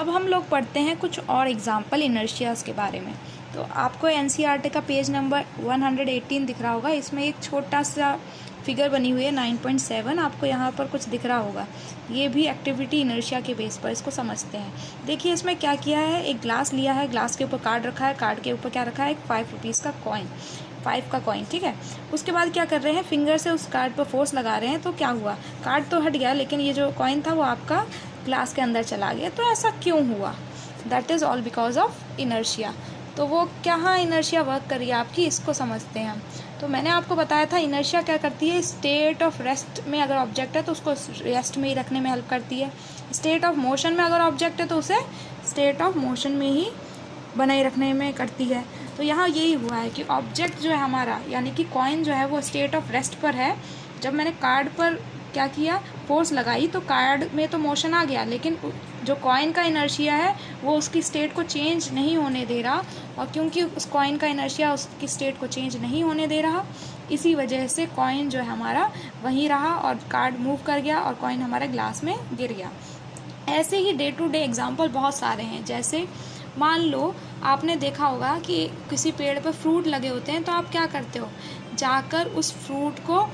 अब हम लोग पढ़ते हैं कुछ और एग्जाम्पल इनर्शियाज़ के बारे में। तो आपको एनसीईआरटी का पेज नंबर 118 दिख रहा होगा। इसमें एक छोटा सा फिगर बनी हुई है 9.7, आपको यहाँ पर कुछ दिख रहा होगा। ये भी एक्टिविटी इनर्शिया के बेस पर, इसको समझते हैं। देखिए इसमें क्या किया है, एक ग्लास लिया है, ग्लास के ऊपर कार्ड रखा है, कार्ड के ऊपर क्या रखा है, एक 5 रुपीज़ का कॉइन, 5 का कॉइन, ठीक है। उसके बाद क्या कर रहे हैं, फिंगर से उस कार्ड पर फोर्स लगा रहे हैं। तो क्या हुआ, कार्ड तो हट गया, लेकिन ये जो कॉइन था वो आपका ग्लास के अंदर चला गया। तो ऐसा क्यों हुआ, that is all because of inertia. तो वो क्या इनर्शिया वर्क कर रही है आपकी, इसको समझते हैं हम। तो मैंने आपको बताया था इनर्शिया क्या करती है, स्टेट ऑफ रेस्ट में अगर ऑब्जेक्ट है तो उसको रेस्ट में ही रखने में हेल्प करती है। स्टेट ऑफ मोशन में अगर ऑब्जेक्ट है तो उसे स्टेट ऑफ मोशन में ही बनाए रखने में करती है। तो यहाँ यही हुआ है कि ऑब्जेक्ट जो है हमारा, यानी कि कॉइन जो है वो स्टेट ऑफ रेस्ट पर है। जब मैंने कार्ड पर क्या किया, फोर्स लगाई, तो कार्ड में तो मोशन आ गया, लेकिन जो कॉइन का इनर्शिया है वो उसकी स्टेट को चेंज नहीं होने दे रहा। और क्योंकि उस कॉइन का इनर्शिया उसकी स्टेट को चेंज नहीं होने दे रहा, इसी वजह से कॉइन जो है हमारा वहीं रहा और कार्ड मूव कर गया और कॉइन हमारे ग्लास में गिर गया। ऐसे ही डे टू डे एग्जाम्पल बहुत सारे हैं। जैसे मान लो आपने देखा होगा कि किसी पेड़ पर फ्रूट लगे होते हैं, तो आप क्या करते हो, जाकर उस फ्रूट को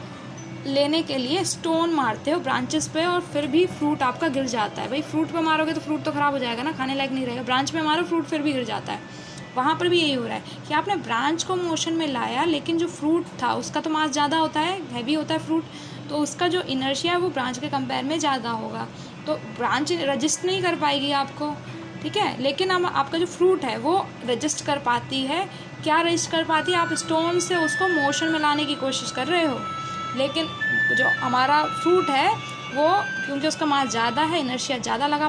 लेने के लिए स्टोन मारते हो ब्रांचेस पे, और फिर भी फ्रूट आपका गिर जाता है। भाई फ्रूट पे मारोगे तो फ्रूट तो ख़राब हो जाएगा ना, खाने लायक नहीं रहेगा। ब्रांच पे मारो, फ्रूट फिर भी गिर जाता है। वहाँ पर भी यही हो रहा है कि आपने ब्रांच को मोशन में लाया, लेकिन जो फ्रूट था उसका तो मास ज़्यादा होता है, हैवी होता है फ्रूट, तो उसका जो इनर्शिया है वो ब्रांच के कंपेयर में ज़्यादा होगा। तो ब्रांच रजिस्ट नहीं कर पाएगी आपको, ठीक है। लेकिन हम आपका जो फ्रूट है वो रजिस्ट कर पाती है। क्या रजिस्ट कर पाती है, आप स्टोन से उसको मोशन में लाने की कोशिश कर रहे हो, लेकिन जो हमारा फ्रूट है वो क्योंकि उसका मास ज़्यादा है, इनर्शिया ज़्यादा लगा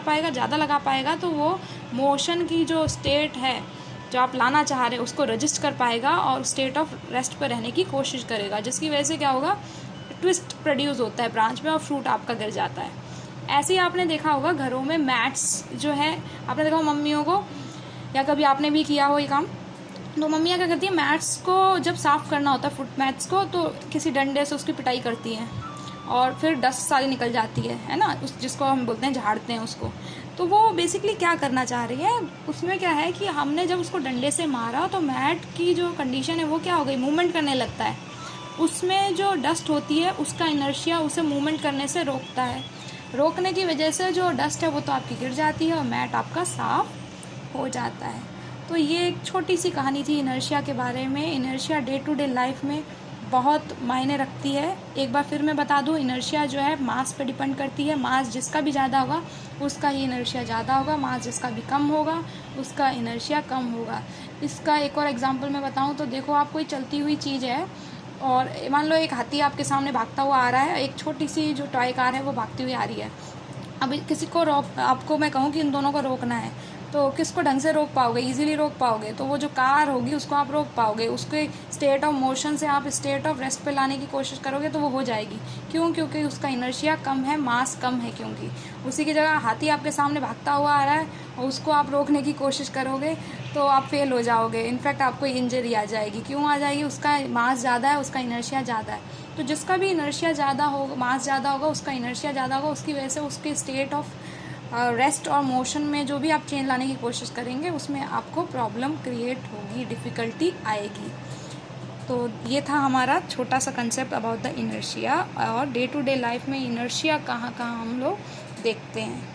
पाएगा, तो वो मोशन की जो स्टेट है जो आप लाना चाह रहे हो उसको रजिस्ट कर पाएगा और स्टेट ऑफ रेस्ट पर रहने की कोशिश करेगा, जिसकी वजह से क्या होगा, ट्विस्ट प्रोड्यूस होता है ब्रांच में और फ्रूट आपका गिर जाता है। ऐसे ही आपने देखा होगा घरों में मैट्स जो है, आपने देखा हो मम्मियों को, या कभी आपने भी किया हो ये काम, तो मम्मियाँ क्या करती हैं, मैट्स को जब साफ़ करना होता है फुट मैट्स को, तो किसी डंडे से उसकी पिटाई करती हैं और फिर डस्ट सारी निकल जाती है ना, उस जिसको हम बोलते हैं झाड़ते हैं उसको। तो वो बेसिकली क्या करना चाह रही है, उसमें क्या है कि हमने जब उसको डंडे से मारा तो मैट की जो कंडीशन है वो क्या हो गई, मूवमेंट करने लगता है। उसमें जो डस्ट होती है उसका इनर्शिया उसे मूवमेंट करने से रोकता है। रोकने की वजह से जो डस्ट है वो तो आपकी गिर जाती है और मैट आपका साफ़ हो जाता है। तो ये एक छोटी सी कहानी थी इनर्शिया के बारे में। Inertia day to day life में बहुत मायने रखती है। एक बार फिर मैं बता दूं, इनर्शिया जो है मास पे डिपेंड करती है। मास जिसका भी ज़्यादा होगा उसका ही इनर्शिया ज़्यादा होगा, मास जिसका भी कम होगा उसका इनर्शिया कम होगा। इसका एक और एग्जांपल मैं बताऊं तो देखो, आप कोई चलती हुई चीज़ है और मान लो एक हाथी आपके सामने भागता हुआ आ रहा है, एक छोटी सी जो टॉय कार है वो भागती हुई आ रही है। अब किसी को आपको मैं कहूँ कि इन दोनों को रोकना है, तो किसको ढंग से रोक पाओगे, इजीली रोक पाओगे, तो वो जो कार होगी उसको आप रोक पाओगे। उसके स्टेट ऑफ मोशन से आप स्टेट ऑफ रेस्ट पे लाने की कोशिश करोगे तो वो हो जाएगी। क्यों, क्योंकि उसका इनर्शिया कम है, मास कम है। क्योंकि उसी की जगह हाथी आपके सामने भागता हुआ आ रहा है और उसको आप रोकने की कोशिश करोगे तो आप फेल हो जाओगे, इनफैक्ट आपको इंजरी आ जाएगी। क्यों आ जाएगी, उसका मास ज़्यादा है, उसका इनर्शिया ज़्यादा है। तो जिसका भी इनर्शिया ज़्यादा होगा, मास ज़्यादा होगा, उसका इनर्शिया ज़्यादा होगा, उसकी वजह से उसके स्टेट ऑफ रेस्ट और मोशन में जो भी आप चेंज लाने की कोशिश करेंगे उसमें आपको प्रॉब्लम क्रिएट होगी, डिफ़िकल्टी आएगी। तो ये था हमारा छोटा सा कंसेप्ट अबाउट द इनर्शिया, और डे टू डे लाइफ में इनर्शिया कहाँ कहाँ हम लोग देखते हैं।